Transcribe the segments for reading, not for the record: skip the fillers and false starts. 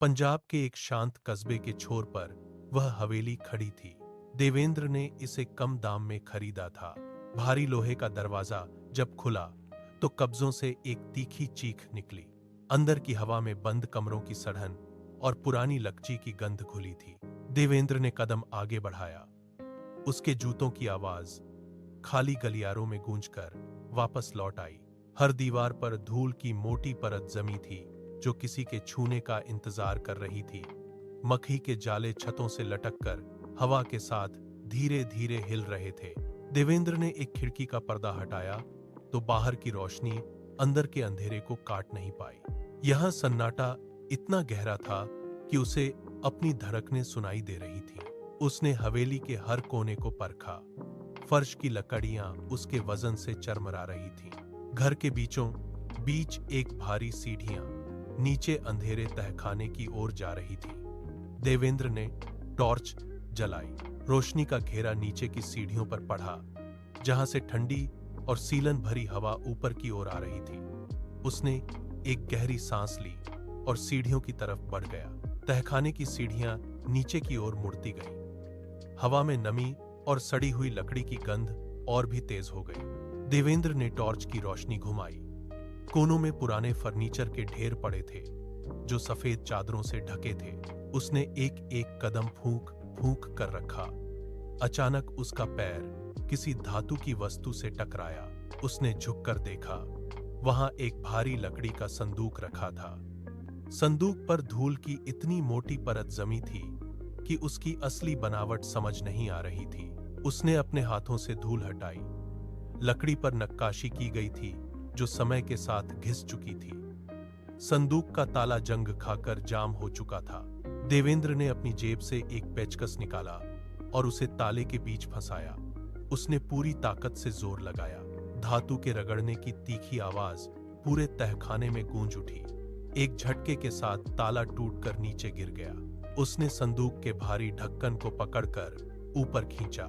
पंजाब के एक शांत कस्बे के छोर पर वह हवेली खड़ी थी। देवेंद्र ने इसे कम दाम में खरीदा था। भारी लोहे का दरवाजा जब खुला तो कब्जों से एक तीखी चीख निकली। अंदर की हवा में बंद कमरों की सड़न और पुरानी लकड़ी की गंध घुली थी। देवेंद्र ने कदम आगे बढ़ाया। उसके जूतों की आवाज खाली गलियारों में गूंजकर वापस लौट आई। हर दीवार पर धूल की मोटी परत जमी थी जो किसी के छूने का इंतजार कर रही थी। मक्खी के जाले छतों से लटककर हवा के साथ धीरे धीरे हिल रहे थे। देवेंद्र ने एक खिड़की का पर्दा हटाया तो बाहर की रोशनी अंदर के अंधेरे को काट नहीं पाई। यहां सन्नाटा इतना गहरा था कि उसे अपनी धड़कनें सुनाई दे रही थी। उसने हवेली के हर कोने को परखा। फर्श की लकड़ियां उसके वजन से चरमरा रही थीं। घर के बीचों बीच एक भारी सीढ़ियां नीचे अंधेरे तहखाने की ओर जा रही थी। देवेंद्र ने टॉर्च जलाई। रोशनी का घेरा नीचे की सीढ़ियों पर पड़ा, जहां से ठंडी और सीलन भरी हवा ऊपर की ओर आ रही थी। उसने एक गहरी सांस ली और सीढ़ियों की तरफ बढ़ गया। तहखाने की सीढ़ियां नीचे की ओर मुड़ती गईं। हवा में नमी और सड़ी हुई लकड़ी की गंध और भी तेज हो गई। देवेंद्र ने टॉर्च की रोशनी घुमाई। कोनों में पुराने फर्नीचर के ढेर पड़े थे जो सफेद चादरों से ढके थे। उसने एक एक कदम फूंक फूंक कर रखा। अचानक उसका पैर किसी धातु की वस्तु से टकराया। उसने झुककर देखा। वहां एक भारी लकड़ी का संदूक रखा था। संदूक पर धूल की इतनी मोटी परत जमी थी कि उसकी असली बनावट समझ नहीं आ रही थी। उसने अपने हाथों से धूल हटाई। लकड़ी पर नक्काशी की गई थी जो समय के साथ घिस चुकी थी। संदूक का ताला जंग खाकर जाम हो चुका था। देवेंद्र ने अपनी जेब से एक पेचकस निकाला और उसे ताले के बीच फंसाया। उसने पूरी ताकत से जोर लगाया। धातु के रगड़ने की तीखी आवाज पूरे तहखाने में गूंज उठी। एक झटके के साथ ताला टूटकर नीचे गिर गया। उसने संदूक के भारी ढक्कन को पकड़कर ऊपर खींचा।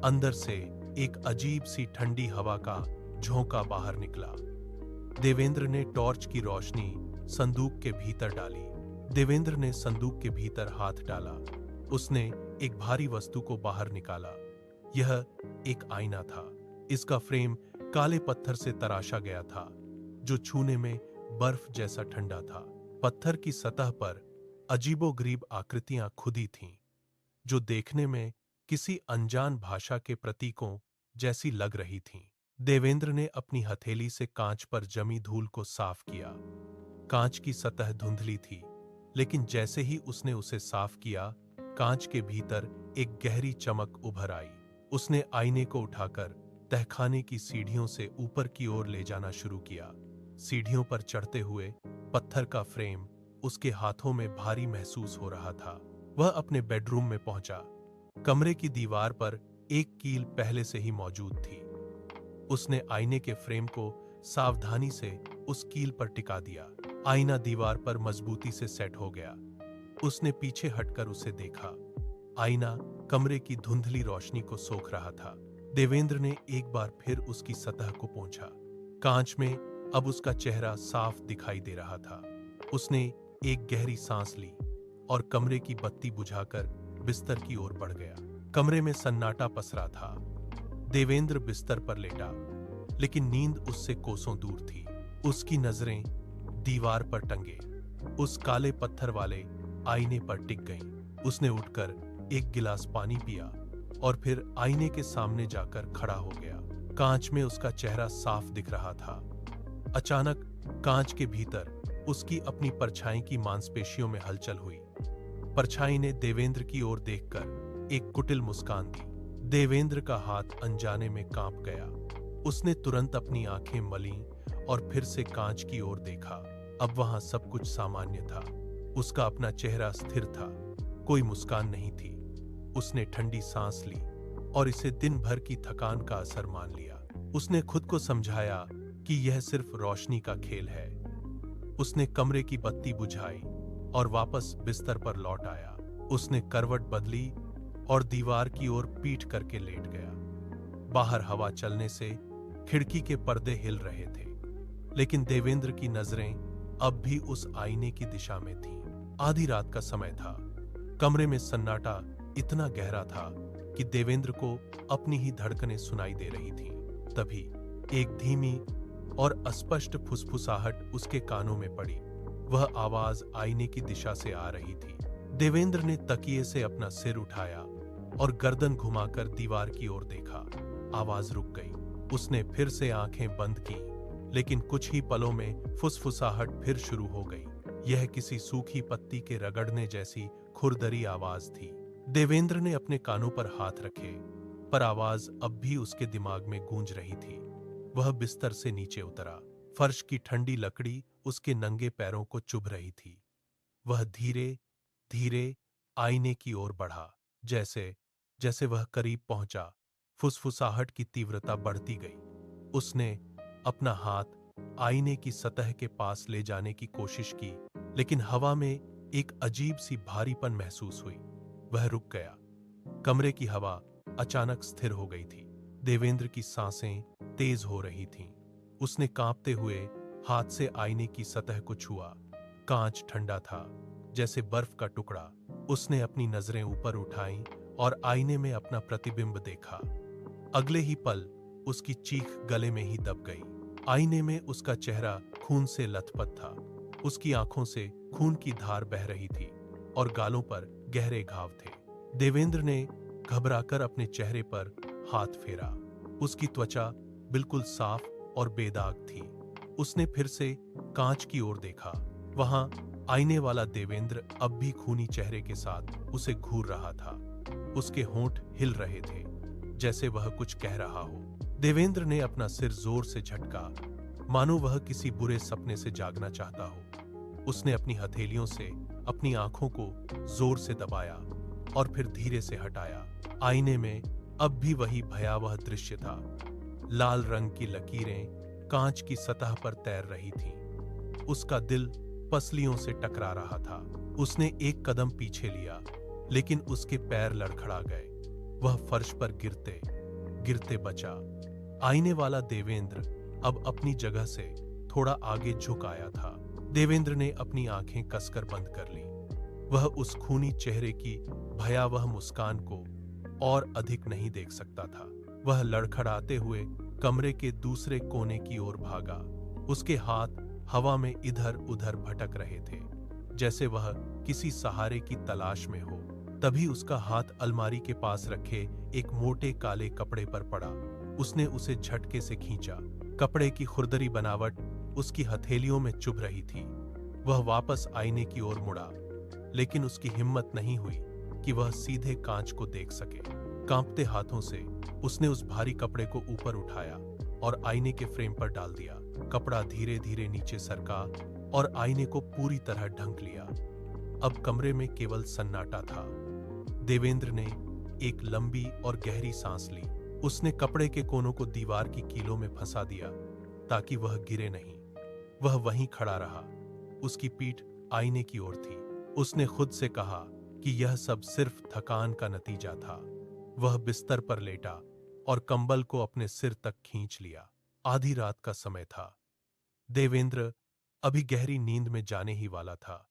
अंदर से एक अजीब सी ठंडी हवा का झोंका बाहर निकला। देवेंद्र ने टॉर्च की रोशनी संदूक के भीतर डाली। देवेंद्र ने संदूक के भीतर हाथ डाला। उसने एक भारी वस्तु को बाहर निकाला। यह एक आईना था। इसका फ्रेम काले पत्थर से तराशा गया था जो छूने में बर्फ जैसा ठंडा था। पत्थर की सतह पर अजीबोगरीब आकृतियां खुदी थीं जो देखने में किसी अनजान भाषा के प्रतीकों जैसी लग रही थीं। देवेंद्र ने अपनी हथेली से कांच पर जमी धूल को साफ किया। कांच की सतह धुंधली थी, लेकिन जैसे ही उसने उसे साफ किया, कांच के भीतर एक गहरी चमक उभर आई। उसने आईने को उठाकर तहखाने की सीढ़ियों से ऊपर की ओर ले जाना शुरू किया। सीढ़ियों पर चढ़ते हुए पत्थर का फ्रेम उसके हाथों में भारी महसूस हो रहा था। वह अपने बेडरूम में पहुंचा। कमरे की दीवार पर एक कील पहले से ही मौजूद थी। उसने आईने के फ्रेम को सावधानी से उस कील पर टिका दिया। आईना दीवार पर मजबूती से सेट हो गया। उसने पीछे हटकर उसे देखा। आईना कमरे की धुंधली रोशनी को सोख रहा था। देवेंद्र ने एक बार फिर उसकी सतह को पोंछा। कांच में अब उसका चेहरा साफ दिखाई दे रहा था। उसने एक गहरी सांस ली और कमरे की बत्ती बुझाकर बिस्तर की ओर बढ़ गया। कमरे में सन्नाटा पसरा था। देवेंद्र बिस्तर पर लेटा, लेकिन नींद उससे कोसों दूर थी। उसकी नजरें दीवार पर टंगे उस काले पत्थर वाले आईने पर टिक गईं। उसने उठकर एक गिलास पानी पिया और फिर आईने के सामने जाकर खड़ा हो गया। कांच में उसका चेहरा साफ दिख रहा था। अचानक कांच के भीतर उसकी अपनी परछाई की मांसपेशियों में हलचल हुई। परछाई ने देवेंद्र की ओर देखकर एक कुटिल मुस्कान दी। देवेंद्र का हाथ अनजाने में कांप गया। उसने तुरंत अपनी आंखें मलीं और फिर से कांच की ओर देखा। अब वहां सब कुछ सामान्य था। उसका अपना चेहरा स्थिर था, कोई मुस्कान नहीं थी। उसने ठंडी सांस ली और इसे दिन भर की थकान का असर मान लिया। उसने खुद को समझाया कि यह सिर्फ रोशनी का खेल है। उसने कमरे की बत्ती बुझाई और वापस बिस्तर पर लौट आया। उसने करवट बदली और दीवार की ओर पीठ करके लेट गया। बाहर हवा चलने से खिड़की के पर्दे हिल रहे थे, लेकिन देवेंद्र की नजरें अब भी उस आईने की दिशा में थीं। आधी रात का समय था। कमरे में सन्नाटा इतना गहरा था कि देवेंद्र को अपनी ही धड़कनें सुनाई दे रही थीं। तभी एक धीमी और अस्पष्ट फुसफुसाहट उसके कानों में पड़ी। वह आवाज आईने की दिशा से आ रही थी। देवेंद्र ने तकिए से अपना सिर उठाया और गर्दन घुमाकर दीवार की ओर देखा। आवाज रुक गई। उसने फिर से आंखें बंद की, लेकिन कुछ ही पलों में फुसफुसाहट फिर शुरू हो गई। यह किसी सूखी पत्ती के रगड़ने जैसी खुरदरी आवाज थी। देवेंद्र ने अपने कानों पर हाथ रखे, पर आवाज अब भी उसके दिमाग में गूंज रही थी। वह बिस्तर से नीचे उतरा। फर्श की ठंडी लकड़ी उसके नंगे पैरों को चुभ रही थी। वह धीरे धीरे आईने की ओर बढ़ा। जैसे जैसे वह करीब पहुंचा, फुसफुसाहट की तीव्रता बढ़ती गई। उसने अपना हाथ आईने की सतह के पास ले जाने की कोशिश की, लेकिन हवा में एक अजीब सी भारीपन महसूस हुई। वह रुक गया। कमरे की हवा अचानक स्थिर हो गई थी। देवेंद्र की सांसें तेज हो रही थीं। उसने कांपते हुए हाथ से आईने की सतह को छुआ। कांच ठंडा था, जैसे बर्फ का टुकड़ा। उसने अपनी नजरें ऊपर उठाईं और आईने में अपना प्रतिबिंब देखा। अगले ही पल उसकी चीख गले में ही दब गई। आईने में उसका चेहरा खून से लथपथ था। उसकी आंखों से खून की धार बह रही थी और गालों पर गहरे घाव थे। देवेंद्र ने घबराकर अपने चेहरे पर हाथ फेरा। उसकी त्वचा बिल्कुल साफ और बेदाग थी। उसने फिर से कांच की ओर देखा। वहां आईने वाला देवेंद्र अब भी खूनी चेहरे के साथ उसे घूर रहा था। उसके होंठ हिल रहे थे, जैसे वह कुछ कह रहा हो। देवेंद्र ने अपना सिर जोर से झटका, मानो वह किसी बुरे सपने से जागना चाहता हो। उसने अपनी हथेलियों से अपनी आंखों को जोर से दबाया और फिर धीरे से हटाया। आईने में अब भी वही भयावह दृश्य था। लाल रंग की लकीरें कांच की सतह पर तैर रही थीं। उसका दिल पसलियों से टकरा रहा था। उसने एक कदम पीछे लिया, लेकिन उसके पैर लड़खड़ा गए। वह फर्श पर गिरते गिरते बचा। आईने वाला देवेंद्र अब अपनी जगह से थोड़ा आगे झुक आया था। देवेंद्र ने अपनी आंखें कसकर बंद कर ली। वह उस खूनी चेहरे की भयावह मुस्कान को और अधिक नहीं देख सकता था। वह लड़खड़ाते हुए कमरे के दूसरे कोने की ओर भागा। उसके हाथ हवा में इधर उधर भटक रहे थे, जैसे वह किसी सहारे की तलाश में हो। तभी उसका हाथ अलमारी के पास रखे एक मोटे काले कपड़े पर पड़ा। उसने उसे झटके से खींचा। कपड़े की खुरदरी बनावट उसकी हथेलियों में चुभ रही थी। वह वापस आईने की ओर मुड़ा, लेकिन उसकी हिम्मत नहीं हुई कि वह सीधे कांच को देख सके। कांपते हाथों से उसने उस भारी कपड़े को ऊपर उठाया और आईने के फ्रेम पर डाल दिया। कपड़ा धीरे धीरे नीचे सरका और आईने को पूरी तरह ढक लिया। अब कमरे में केवल सन्नाटा था। देवेंद्र ने एक लंबी और गहरी सांस ली। उसने कपड़े के कोनों को दीवार की कीलों में फंसा दिया ताकि वह गिरे नहीं। वह वहीं खड़ा रहा। उसकी पीठ आईने की ओर थी। उसने खुद से कहा कि यह सब सिर्फ थकान का नतीजा था। वह बिस्तर पर लेटा और कंबल को अपने सिर तक खींच लिया। आधी रात का समय था। देवेंद्र अभी गहरी नींद में जाने ही वाला था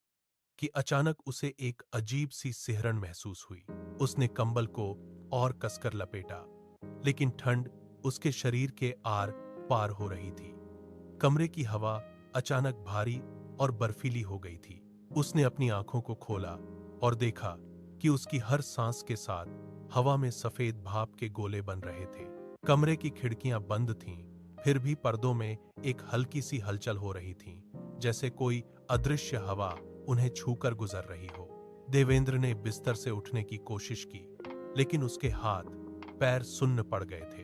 कि अचानक उसे एक अजीब सी सिहरन महसूस हुई। उसने कंबल को और कसकर लपेटा, लेकिन ठंड उसके शरीर के आर पार हो रही थी। कमरे की हवा अचानक भारी और बर्फीली हो गई थी। उसने अपनी आंखों को खोला और देखा कि उसकी हर सांस के साथ हवा में सफेद भाप के गोले बन रहे थे। कमरे की खिड़कियां बंद थीं, फिर भी पर्दों में एक हल्की सी हलचल हो रही थी, जैसे कोई अदृश्य हवा उन्हें छूकर गुजर रही हो। देवेंद्र ने बिस्तर से उठने की कोशिश की, लेकिन उसके हाथ पैर सुन्न पड़ गए थे।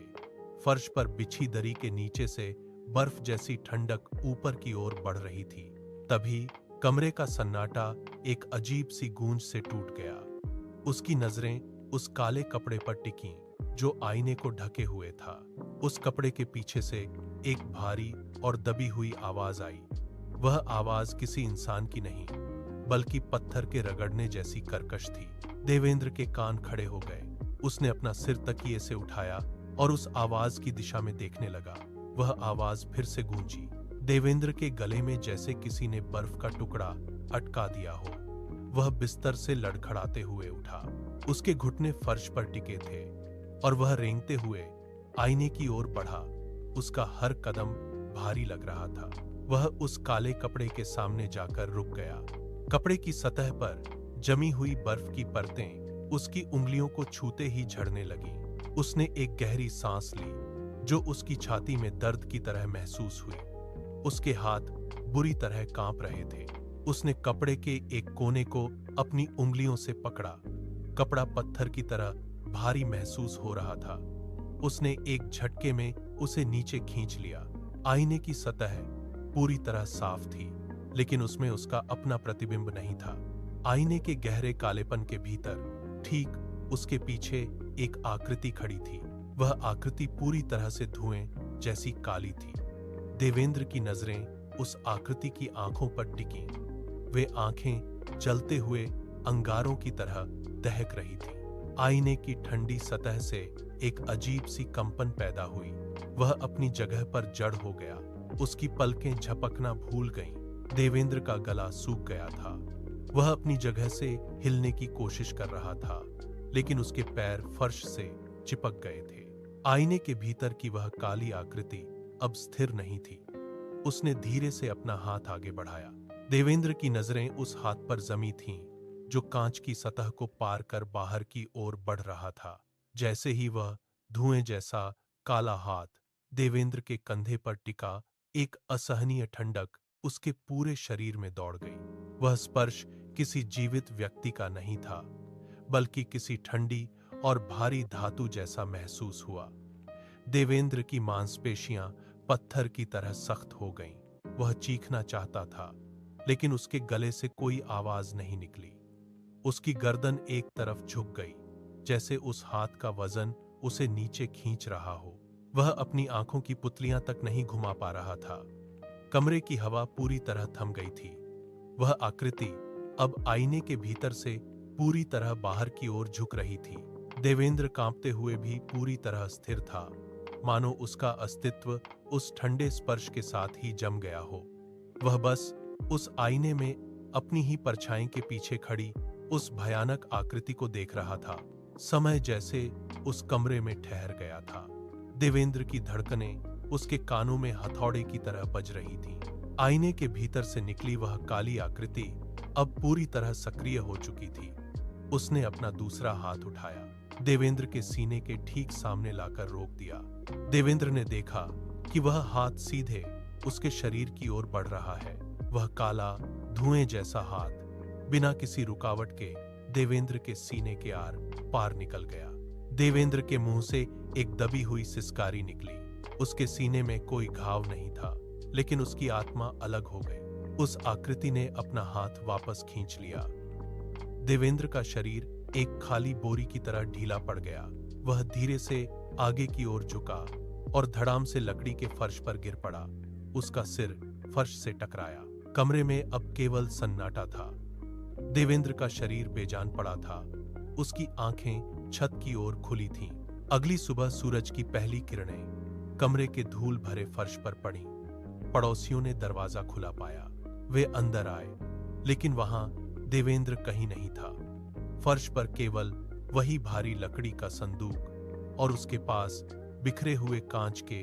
फर्श पर बिछी दरी के नीचे से बर्फ जैसी ठंडक ऊपर की ओर बढ़ रही थी। तभी कमरे का सन्नाटा एक अजीब सी गूंज से टूट गया। उसकी नजरें उस काले कपड़े पर टिकीं जो आईने को ढके हुए था। उस कपड़े के पीछे से एक भारी और दबी हुई आवाज आई। वह आवाज किसी इंसान की नहीं, बल्कि पत्थर के रगड़ने जैसी कर्कश थी। देवेंद्र के कान खड़े हो गए। उसने अपना सिर तकिए से उठाया और उस आवाज की दिशा में देखने लगा। वह आवाज फिर से गूंजी। देवेंद्र के गले में जैसे किसी ने बर्फ का टुकड़ा अटका दिया हो। वह बिस्तर से लड़खड़ाते हुए उठा। उसके घुटने फर्श पर टिके थे और वह रेंगते हुए आईने की ओर बढ़ा। उसका हर कदम भारी लग रहा था। वह उस काले कपड़े के सामने जाकर रुक गया। कपड़े की सतह पर जमी हुई बर्फ की परतें उसकी उंगलियों को छूते ही झड़ने लगीं। उसने एक गहरी सांस ली जो उसकी छाती में दर्द की तरह महसूस हुई। उसके हाथ बुरी तरह कांप रहे थे। उसने कपड़े के एक कोने को अपनी उंगलियों से पकड़ा। कपड़ा पत्थर की तरह भारी महसूस हो रहा था। उसने एक झटके में उसे नीचे खींच लिया। आईने की सतह पूरी तरह साफ थी, लेकिन उसमें उसका अपना प्रतिबिंब नहीं था। आईने के गहरे कालेपन के भीतर ठीक उसके पीछे एक आकृति खड़ी थी। वह आकृति पूरी तरह से धुएं जैसी काली थी। देवेंद्र की नजरें उस आकृति की आंखों पर टिकीं। वे आंखें जलते हुए अंगारों की तरह दहक रही थीं। आईने की ठंडी सतह से एक अजीब सी कंपन पैदा हुई। वह अपनी जगह पर जड़ हो गया। उसकी पलकें झपकना भूल गईं। देवेंद्र का गला सूख गया था। वह अपनी जगह से हिलने की कोशिश कर रहा था, लेकिन उसके पैर फर्श से चिपक गए थे। आईने के भीतर की वह काली आकृति अब स्थिर नहीं थी। उसने धीरे से अपना हाथ आगे बढ़ाया। देवेंद्र की नजरें उस हाथ पर जमी थीं जो कांच की सतह को पार कर बाहर की ओर बढ़ रहा था। जैसे ही वह धुएं जैसा काला हाथ देवेंद्र के कंधे पर टिका, एक असहनीय ठंडक उसके पूरे शरीर में दौड़ गई। वह स्पर्श किसी जीवित व्यक्ति का नहीं था, बल्कि किसी ठंडी और भारी धातु जैसा महसूस हुआ। देवेंद्र की मांसपेशियां पत्थर की तरह सख्त हो गईं। वह चीखना चाहता था, लेकिन उसके गले से कोई आवाज नहीं निकली। उसकी गर्दन एक तरफ झुक गई, जैसे उस हाथ का वजन उसे नीचे खींच रहा हो। वह अपनी आंखों की पुतलियां तक नहीं घुमा पा रहा था। कमरे की हवा पूरी तरह थम गई थी। वह आकृति अब आईने के भीतर से पूरी तरह बाहर की ओर झुक रही थी। देवेंद्र कांपते हुए भी पूरी तरह स्थिर था, मानो उसका अस्तित्व उस ठंडे स्पर्श के साथ ही जम गया हो। वह बस उस आईने में अपनी ही परछाई के पीछे खड़ी उस भयानक आकृति को देख रहा था। समय जैसे उस कमरे में ठहर गया था। देवेंद्र की धड़कनें उसके कानों में हथौड़े की तरह बज रही थीं। आईने के भीतर से निकली वह काली आकृति अब पूरी तरह सक्रिय हो चुकी थी। उसने अपना दूसरा हाथ उठाया, देवेंद्र के सीने के ठीक सामने लाकर रोक दिया। देवेंद्र ने देखा कि वह हाथ सीधे उसके शरीर की ओर बढ़ रहा है। वह काला धुएं जैसा हाथ बिना किसी रुकावट के देवेंद्र के सीने के आर पार निकल गया। देवेंद्र के मुंह से एक दबी हुई सिसकारी निकली। उसके सीने में कोई घाव नहीं था, लेकिन उसकी आत्मा अलग हो गई। उस आकृति ने अपना हाथ वापस खींच लिया। देवेंद्र का शरीर एक खाली बोरी की तरह ढीला पड़ गया। वह धीरे से आगे की ओर झुका और धड़ाम से लकड़ी के फर्श पर गिर पड़ा। उसका सिर फर्श से टकराया। कमरे में अब केवल सन्नाटा था। देवेंद्र का शरीर बेजान पड़ा था। उसकी आंखें छत की ओर खुली थीं। अगली सुबह सूरज की पहली किरणें कमरे के धूल भरे फर्श पर पड़ी। पड़ोसियों ने दरवाजा खुला पाया। वे अंदर आए, लेकिन वहां देवेंद्र कहीं नहीं था। फर्श पर केवल वही भारी लकड़ी का संदूक और उसके पास बिखरे हुए कांच के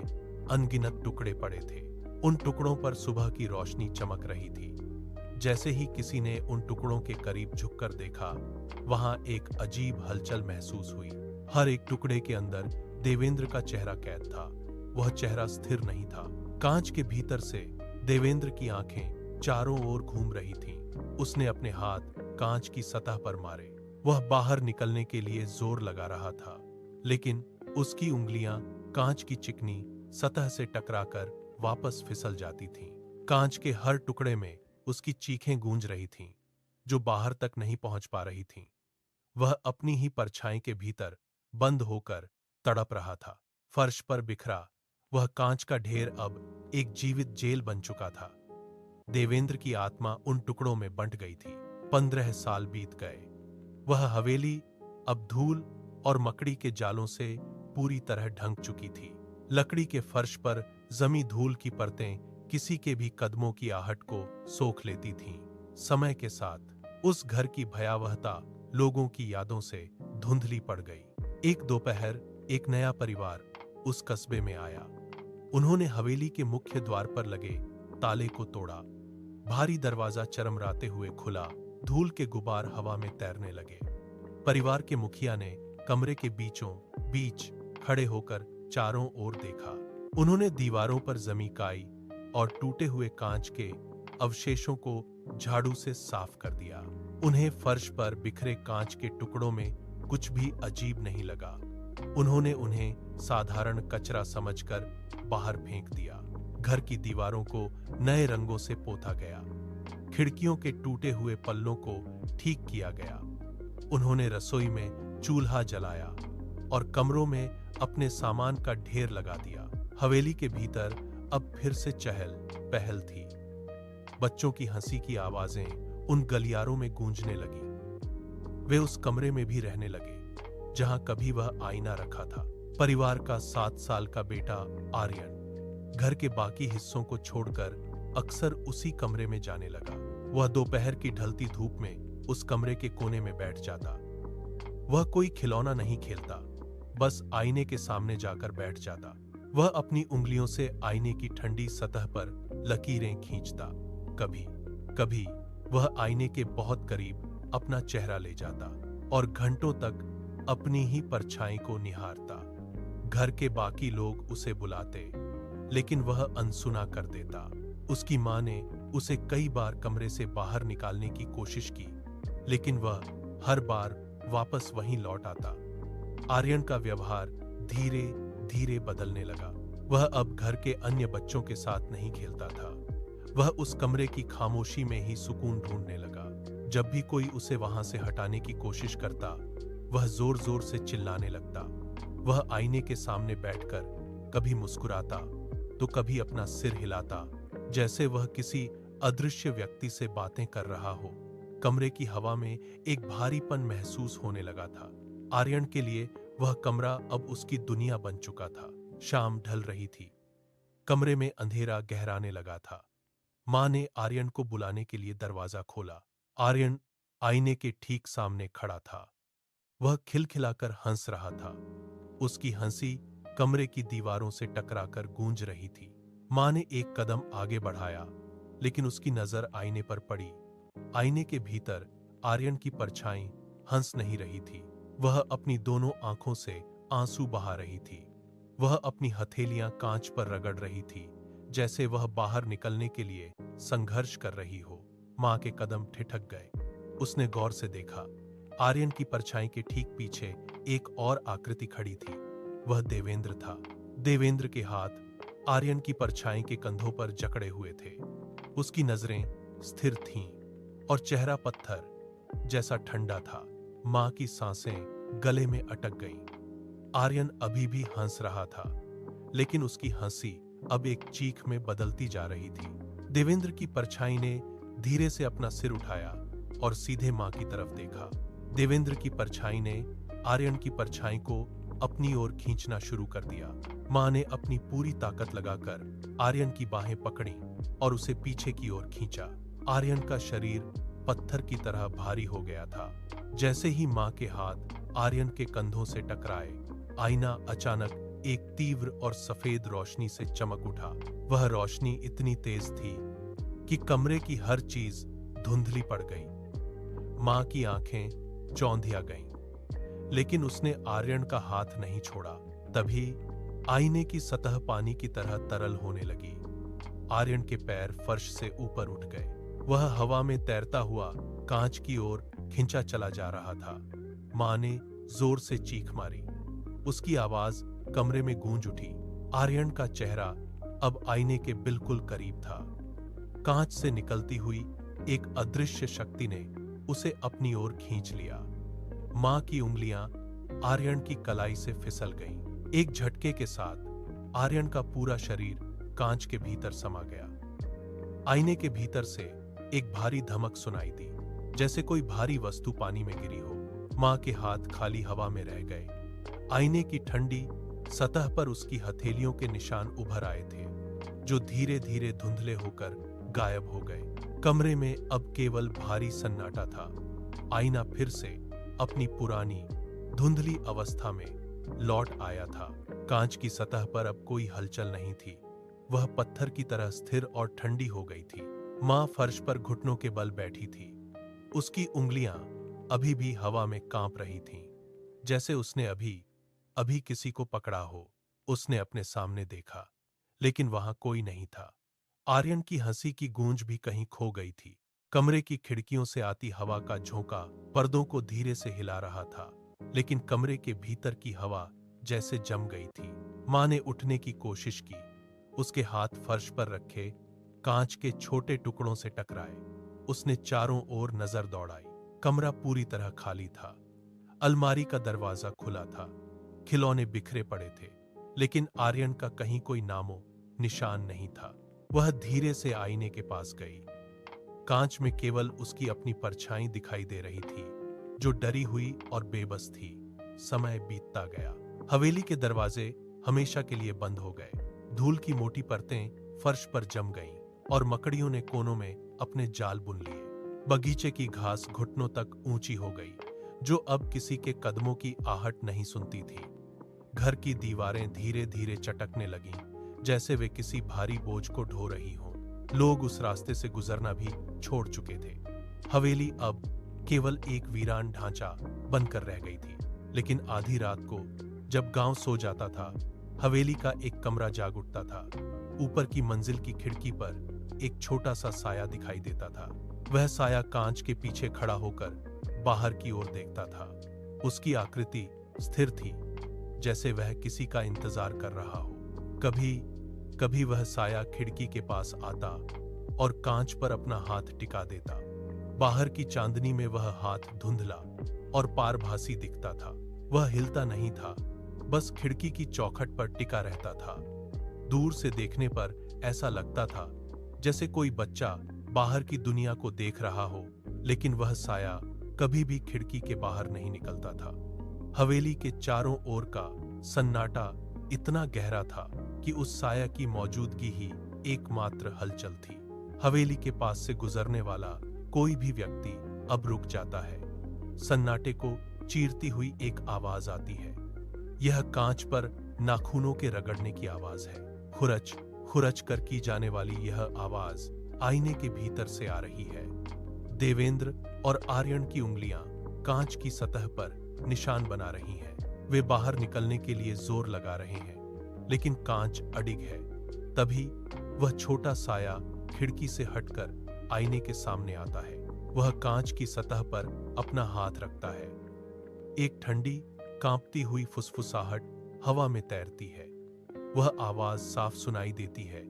अनगिनत टुकड़े पड़े थे। उन टुकड़ों पर सुबह की रोशनी चमक रही थी। जैसे ही किसी ने उन टुकड़ों के करीब झुककर देखा, वहां एक अजीब हलचल महसूस हुई। हर एक टुकड़े के अंदर देवेंद्र का चेहरा कैद था। वह चेहरा स्थिर नहीं था। कांच के भीतर से देवेंद्र की आंखें चारों ओर घूम रही थीं। उसने अपने हाथ कांच की सतह पर मारे। वह बाहर निकलने के लिए जोर लगा रहा था, लेकिन उसकी उंगलियां कांच की चिकनी सतह से टकराकर वापस फिसल जाती थीं। कांच के हर टुकड़े में उसकी चीखें गूंज रही थीं, जो बाहर तक नहीं पहुंच पा रही थीं। वह अपनी ही परछाई के भीतर बंद होकर तड़प रहा था। फर्श पर बिखरा वह कांच का ढेर अब एक जीवित जेल बन चुका था। देवेंद्र की आत्मा उन टुकड़ों में बंट गई थी। 15 साल बीत गए। वह हवेली अब धूल और मकड़ी के जालों से पूरी तरह ढंक चुकी थी। लकड़ी के फर्श पर जमी धूल की परतें किसी के भी कदमों की आहट को सोख लेती थीं। समय के साथ उस घर की भयावहता लोगों की यादों से धुंधली पड़ गई। एक दोपहर एक नया परिवार उस कस्बे में आया। उन्होंने हवेली के मुख्य द्वार पर लगे ताले को तोड़ा। भारी दरवाजा चरमराते हुए खुला, धूल के गुबार हवा में तैरने लगे। परिवार के मुखिया ने कमरे के बीचों बीच खड़े होकर चारों ओर देखा। उन्होंने दीवारों पर जमी काई और टूटे हुए कांच के अवशेषों को झाड़ू से साफ कर दिया। उन्हें फर्श पर बिखरे कांच के टुकड़ों में कुछ भी अजीब नहीं लगा। उन्होंने उन्हें साधारण कचरा समझकर बाहर फेंक दिया। घर की दीवारों को नए रंगों से पोता गया। खिड़कियों के टूटे हुए पल्लों को ठीक किया गया। उन्होंने रसोई में चूल्हा जलाया और कमरों में अपने सामान का ढेर लगा दिया। हवेली के भीतर अब फिर से चहल पहल थी। बच्चों की हंसी की आवाजें उन गलियारों में गूंजने लगी। वे उस कमरे में भी रहने लगे जहां कभी वह आईना रखा था। परिवार का 7 साल का बेटा आर्यन घर के बाकी हिस्सों को छोड़कर अक्सर उसी कमरे में जाने लगा। वह दोपहर की ढलती धूप में उस कमरे के कोने में बैठ जाता। वह कोई खिलौना नहीं खेलता, बस आईने के सामने जाकर बैठ जाता। वह अपनी उंगलियों से आईने की ठंडी सतह पर लकीरें खींचता। कभी कभी वह आईने के बहुत करीब अपना चेहरा ले जाता और घंटों तक अपनी ही परछाई को निहारता। घर के बाकी लोग उसे बुलाते, लेकिन वह अनसुना कर देता। उसकी मां ने उसे कई बार कमरे से बाहर निकालने की कोशिश की, लेकिन वह हर बार वापस वहीं लौट आता। आर्यन का व्यवहार धीरे धीरे बदलने लगा। वह अब घर के अन्य बच्चों के साथ नहीं खेलता था। वह उस कमरे की खामोशी में ही सुकून ढूंढने लगा। जब भी कोई उसे वहां से हटाने की कोशिश करता, वह जोर जोर से चिल्लाने लगता। वह आईने के सामने बैठकर कभी मुस्कुराता तो कभी अपना सिर हिलाता, जैसे वह किसी अदृश्य व्यक्ति से बातें कर रहा हो। कमरे की हवा में एक भारीपन महसूस होने लगा था। आर्यन के लिए वह कमरा अब उसकी दुनिया बन चुका था। शाम ढल रही थी। कमरे में अंधेरा गहराने लगा था। मां ने आर्यन को बुलाने के लिए दरवाजा खोला। आर्यन आईने के ठीक सामने खड़ा था। वह खिलखिलाकर हंस रहा था। उसकी हंसी कमरे की दीवारों से टकराकर गूंज रही थी। मां ने एक कदम आगे बढ़ाया, लेकिन उसकी नजर आईने पर पड़ी। आईने के भीतर आर्यन की परछाई हंस नहीं रही थी। वह अपनी दोनों आंखों से आंसू बहा रही थी। वह अपनी हथेलियां कांच पर रगड़ रही थी, जैसे वह बाहर निकलने के लिए संघर्ष कर रही हो। मां के कदम ठिठक गए। उसने गौर से देखा। आर्यन की परछाई के ठीक पीछे एक और आकृति खड़ी थी। वह देवेंद्र था। देवेंद्र के हाथ आर्यन की परछाई के कंधों पर जकड़े हुए थे। उसकी नजरें स्थिर थीं और चेहरा पत्थर जैसा ठंडा था। मां की सांसें गले में अटक गईं। आर्यन अभी भी हंस रहा था, लेकिन उसकी हंसी अब एक चीख में बदलती जा रही थी। देवेंद्र की परछाई ने धीरे से अपना सिर उठाया और सीधे मां की तरफ देखा। देवेंद्र की परछाई ने आर्यन की परछाई को अपनी ओर खींचना शुरू कर दिया। मां ने अपनी पूरी ताकत लगाकर आर्यन की बाहें पकड़ी और उसे पीछे की ओर खींचा। आर्यन का शरीर पत्थर की तरह भारी हो गया था। जैसे ही मां के हाथ आर्यन के कंधों से टकराए, आईना अचानक एक तीव्र और सफेद रोशनी से चमक उठा। वह रोशनी इतनी तेज थी कि कमरे की हर चीज धुंधली पड़ गई। मां की आंखें चौंधिया गईं, लेकिन उसने आर्यन का हाथ नहीं छोड़ा। तभी आईने की सतह पानी की तरह तरल होने लगी। आर्यन के पैर फर्श से ऊपर उठ गए। वह हवा में तैरता हुआ कांच की ओर खिंचा चला जा रहा था। मां ने जोर से चीख मारी। उसकी आवाज कमरे में गूंज उठी। आर्यन का चेहरा अब आईने के बिल्कुल करीब था। कांच से निकलती हुई एक अदृश्य शक्ति ने उसे अपनी ओर खींच लिया। मां की उंगलियां आर्यन की कलाई से फिसल गईं। एक झटके के साथ आर्यन का पूरा शरीर कांच के भीतर समा गया। आईने के भीतर से एक भारी धमक सुनाई दी, जैसे कोई भारी वस्तु पानी में गिरी हो। मां के हाथ खाली हवा में रह गए। आईने की ठंडी सतह पर उसकी हथेलियों के निशान उभर आए थे, जो धीरे धीरे धुंधले होकर गायब हो गए। कमरे में अब केवल भारी सन्नाटा था। आईना फिर से अपनी पुरानी धुंधली अवस्था में लौट आया था। कांच की सतह पर अब कोई हलचल नहीं थी। वह पत्थर की तरह स्थिर और ठंडी हो गई थी। मां फर्श पर घुटनों के बल बैठी थी। उसकी उंगलियां अभी भी हवा में कांप रही थीं, जैसे उसने अभी अभी किसी को पकड़ा हो। उसने अपने सामने देखा, लेकिन वहां कोई नहीं था। आर्यन की हंसी की गूंज भी कहीं खो गई थी। कमरे की खिड़कियों से आती हवा का झोंका पर्दों को धीरे से हिला रहा था, लेकिन कमरे के भीतर की हवा जैसे जम गई थी। मां ने उठने की कोशिश की। उसके हाथ फर्श पर रखे कांच के छोटे टुकड़ों से टकराए। उसने चारों ओर नजर दौड़ाई। कमरा पूरी तरह खाली था। अलमारी का दरवाजा खुला था। खिलौने बिखरे पड़े थे, लेकिन आर्यन का कहीं कोई नामो निशान नहीं था। वह धीरे से आईने के पास गई। कांच में केवल उसकी अपनी परछाई दिखाई दे रही थी, जो डरी हुई और बेबस थी। समय बीतता गया। हवेली के दरवाजे हमेशा के लिए बंद हो गए। धूल की मोटी परतें फर्श पर जम गईं और मकड़ियों ने कोनों में अपने जाल बुन लिए। बगीचे की घास घुटनों तक ऊंची हो गई, जो अब किसी के कदमों की आहट नहीं सुनती थी। घर की दीवारें धीरे धीरे चटकने लगीं, जैसे वे किसी भारी बोझ को ढो रही हों। लोग उस रास्ते से गुजरना भी छोड़ चुके थे। हवेली अब केवल एक वीरान ढांचा बनकर रह गई थी। लेकिन आधी रात को जब गांव सो जाता था, हवेली का एक कमरा जाग उठता था। ऊपर की मंजिल की खिड़की पर एक छोटा सा साया दिखाई देता था। वह साया कांच के पीछे खड़ा होकर बाहर की ओर देखता था। उसकी आकृति स्थिर थी, जैसे वह किसी का इंतजार कर रहा हो। कभी कभी वह साया खिड़की के पास आता और कांच पर अपना हाथ टिका देता। बाहर की चांदनी में वह हाथ धुंधला और पारभासी दिखता था। वह हिलता नहीं था, बस खिड़की की चौखट पर टिका रहता था। दूर से देखने पर ऐसा लगता था जैसे कोई बच्चा बाहर की दुनिया को देख रहा हो, लेकिन वह साया कभी भी खिड़की के बाहर नहीं निकलता था। हवेली के चारों ओर का सन्नाटा इतना गहरा था कि उस साया की मौजूदगी ही एकमात्र हलचल थी। हवेली के पास से गुजरने वाला कोई भी व्यक्ति अब रुक जाता है। सन्नाटे को चीरती हुई एक आवाज आती है। यह कांच पर नाखूनों के रगड़ने की आवाज है। खुरच खुरच कर की जाने वाली यह आवाज आईने के भीतर से आ रही है। देवेंद्र और आर्यन की उंगलियां कांच की सतह पर निशान बना रही हैं। वे बाहर निकलने के लिए जोर लगा रहे हैं, लेकिन कांच अडिग है। तभी वह छोटा साया खिड़की से हटकर आईने के सामने आता है। वह कांच की सतह पर अपना हाथ रखता है। एक ठंडी कांपती हुई फुसफुसाहट हवा में तैरती है। वह आवाज साफ सुनाई देती है,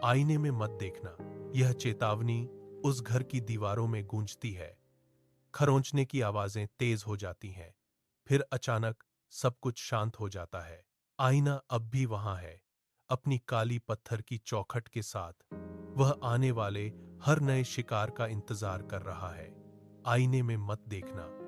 आईने में मत देखना। यह चेतावनी उस घर की दीवारों में गूंजती है। खरोंचने की आवाजें तेज हो जाती हैं। फिर अचानक सब कुछ शांत हो जाता है। आईना अब भी वहां है, अपनी काली पत्थर की चौखट के साथ। वह आने वाले हर नए शिकार का इंतजार कर रहा है। आईने में मत देखना।